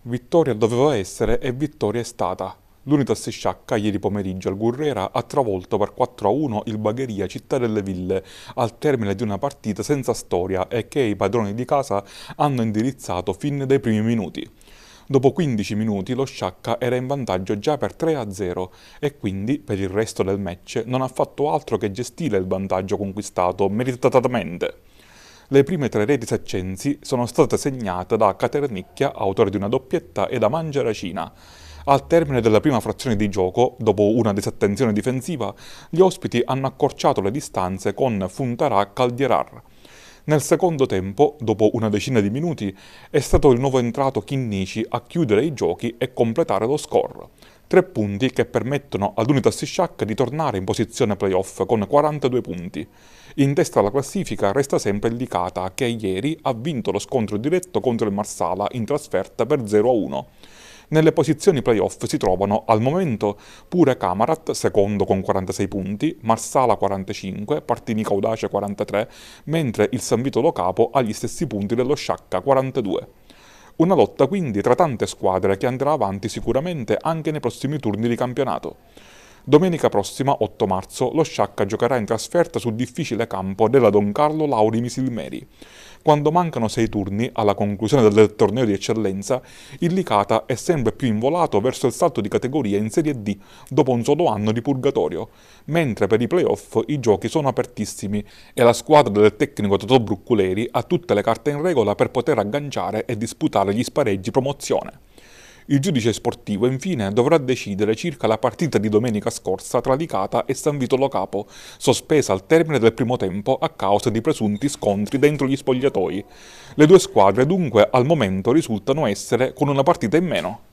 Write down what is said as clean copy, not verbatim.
Vittoria doveva essere e vittoria è stata. L'Unitas Sciacca ieri pomeriggio al Gurrera ha travolto per 4-1 il Bagheria Città delle Ville al termine di una partita senza storia e che i padroni di casa hanno indirizzato fin dai primi minuti. Dopo 15 minuti lo Sciacca era in vantaggio già per 3-0 e quindi per il resto del match non ha fatto altro che gestire il vantaggio conquistato meritatamente. Le prime tre reti saccensi sono state segnate da Caternicchia, autore di una doppietta, e da Mangiaracina. Al termine della prima frazione di gioco, dopo una disattenzione difensiva, gli ospiti hanno accorciato le distanze con Funtarà-Caldierar. Nel secondo tempo, dopo una decina di minuti, è stato il nuovo entrato Chinnici a chiudere i giochi e completare lo score. 3 punti che permettono ad Unitas Sciacca di tornare in posizione playoff con 42 punti. In testa alla classifica resta sempre il Licata che ieri ha vinto lo scontro diretto contro il Marsala in trasferta per 0-1. Nelle posizioni playoff si trovano al momento pure Camarat, secondo con 46 punti, Marsala 45, Partinico Audace 43, mentre il San Vito Lo Capo ha gli stessi punti dello Sciacca 42. Una lotta quindi tra tante squadre che andrà avanti sicuramente anche nei prossimi turni di campionato. Domenica prossima, 8 marzo, lo Sciacca giocherà in trasferta sul difficile campo della Don Carlo Lauri Misilmeri. Quando mancano 6 turni alla conclusione del torneo di eccellenza, il Licata è sempre più involato verso il salto di categoria in Serie D dopo un solo anno di purgatorio, mentre per i playoff i giochi sono apertissimi e la squadra del tecnico Totò Brucculeri ha tutte le carte in regola per poter agganciare e disputare gli spareggi promozione. Il giudice sportivo infine dovrà decidere circa la partita di domenica scorsa tra Licata e San Vito Lo Capo, sospesa al termine del primo tempo a causa di presunti scontri dentro gli spogliatoi. Le due squadre dunque al momento risultano essere con una partita in meno.